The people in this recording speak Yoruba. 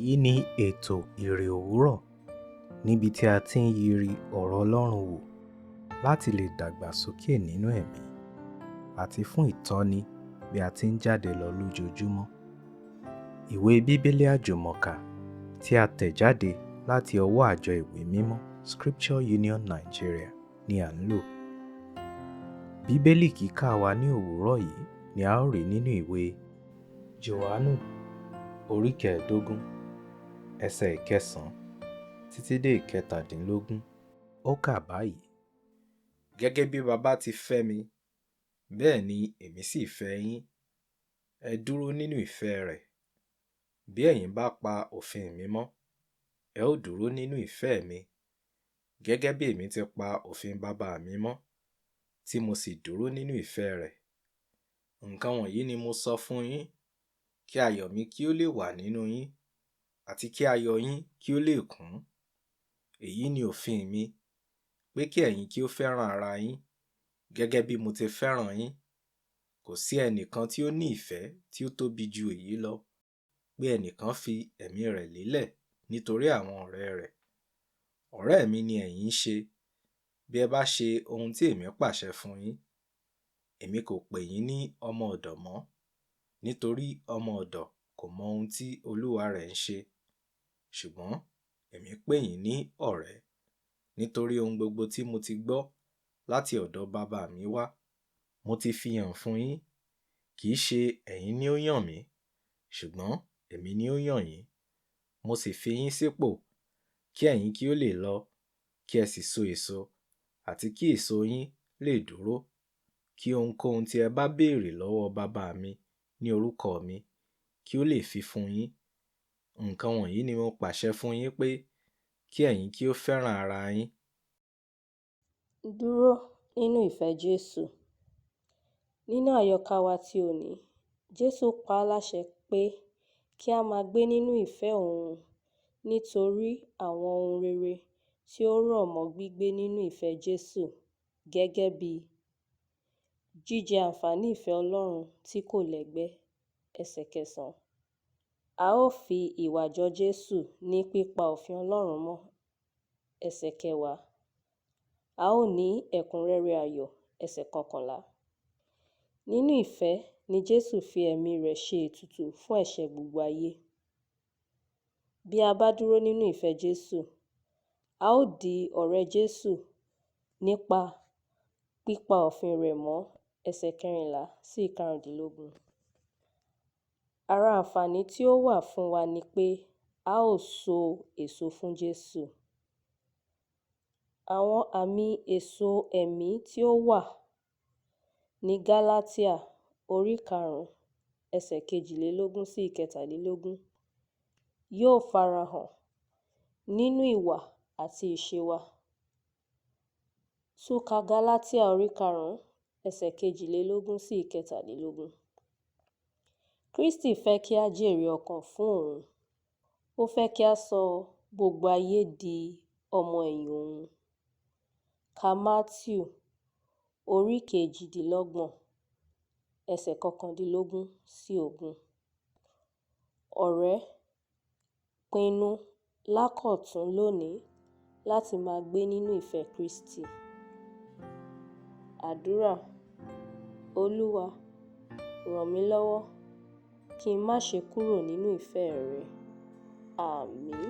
Èyí ni ètò Iri Owuro, níbi tí a ti ń yiri ọ̀rọ̀ Ọlọ́run wò láti lè dàgbàsókè nínú ẹ̀mí àti fún ìtọ́ni bí a ti ń jáde lọ lójoojúmọ́. Ìwé Bíbélì Àjùmọ tí a tẹ̀ jáde láti ọwọ́ àjọ ìwé mímọ́ Scripture Union Nigeria ni à ń lò. Bíbélì kíkà wa ní òwúrọ̀ yìí ni a ó rí nínú ìwé Jòhánù orí 15 ẹsẹ̀ 9 títí dé 17. Ó kà báyìí: Gẹ́gẹ́ bí Baba ti fẹ́ mi, bẹ́ẹ̀ ni èmi sì fẹ́ yín. Ẹ dúró nínú ìfẹ́ rẹ̀. Bí ẹ̀yin bá pa òfin mi mọ́, ẹ ó dúró nínú ìfẹ́ mi, gẹ́gẹ́ bí èmi ti pa òfin Baba mi mọ́, tí mo sì dúró nínú ìfẹ́ rẹ̀. Nǹkan wọ̀nyí ni mo sọ fún yín, kí ayọ̀ mi kí ó lè wà nínú yín, àti kí ayọ̀ yín kí ó lè kún. Èyí ni òfin mi, pé kí ẹ̀yin kí ó fẹ́ràn ara yín, gẹ́gẹ́ bí mo ti fẹ́ràn yín. Kò sí ẹnìkan tí ó ní ìfẹ́ tí ó tóbi ju èyí lọ, pé ẹnìkan fi ẹ̀mí rẹ̀ lélẹ̀ nítorí àwọn ọ̀rẹ́ rẹ̀. Ọ̀rẹ́ mi ni ẹ̀yin ń ṣe, bí ẹ bá ṣe ohun tí èmi pàṣẹ fún yín. Èmi kò pè yín ní ọmọ ọ̀dọ̀ mọ́, nítorí ọmọ ọ̀dọ̀ kò mọ ohun tí olúwa rẹ̀ ń ṣe. Ṣùgbọ́n èmi pè yín ní ọ̀rẹ́, nítorí ohun gbogbo tí mo ti gbọ́ láti ọ̀dọ̀ Baba mi wá, mo ti fi hàn fún yín. Kì í ṣe ẹ̀yin ni ó yàn mí, ṣùgbọ́n èmi ni ó yàn yín. Mo sì fi yín sípò, kí ẹ̀yin kí ó lè lọ, kí ẹ sì so èso, àti kí èso yín lè dúró, kí ohunkóhun tí ẹ bá béèrè lọ́wọ́ Baba mi ní orúkọ mi, kí ó lè fi fún yín. Nǹkan wọ̀nyí ni mo pàṣẹ fún yín, pé kí ẹ̀yin kí ó fẹ́ràn ara yín. Dúró nínú ìfẹ́ Jésù. Nínú àyọkà wa ti òní, Jésù pa á láṣẹ pé kí a máa gbé nínú ìfẹ́ òun, nítorí àwọn ohun rere tí ó rọ̀ mọ́ gbígbé nínú ìfẹ́ Jésù, gẹ́gẹ́ bí jíjẹ àǹfààní ìfẹ́ Ọlọ́run tí kò lẹ́gbẹ́. Ẹsẹ̀ 9. A ó fi ìwà jọ Jésù ní pípa òfin Ọlọ́run mọ́. Ẹsẹ̀ 10. A ó ní ẹ̀kúnrẹ́rẹ́ ayọ̀. Ẹsẹ̀ 11. Nínú ìfẹ́ ni Jésù fi ẹ̀mí rẹ̀ ṣe ètùtù fún ẹ̀ṣẹ̀ gbogbo ayé. Bí a bá dúró nínú ìfẹ́ Jésù, a ó di ọ̀rẹ́ Jésù nípa pípa òfin rẹ̀ mọ́. Ẹsẹ̀ 14 sí 15. Ara àǹfààní tí ó wà fún wa ni pé a ó so èso fún Jésù. Àwọn àmì èso ẹ̀mí tí ó wà ní Gálátíà orí 5 ẹsẹ̀ 22 sí 23 yóò farahàn nínú ìwà àti ìṣe wa. Tún ka Gálátíà orí 5 ẹsẹ̀ 22 sí 23. Kristi fẹ́ kí a jèrè ọkàn fún òun. Ó fẹ́ kí a sọ gbogbo ayé di ọmọ ẹ̀yìn òun. Ka Mátíù orí 28 ẹsẹ̀ 19 sí 20. Ọ̀rẹ́, pinnu lákọ̀tún lónìí láti máa gbé nínú ìfẹ́ Kristi. Àdúrà: Olúwa, ràn mí lọ́wọ́ kí n má ṣe kúrò nínú ìfẹ́ rẹ. Àmín.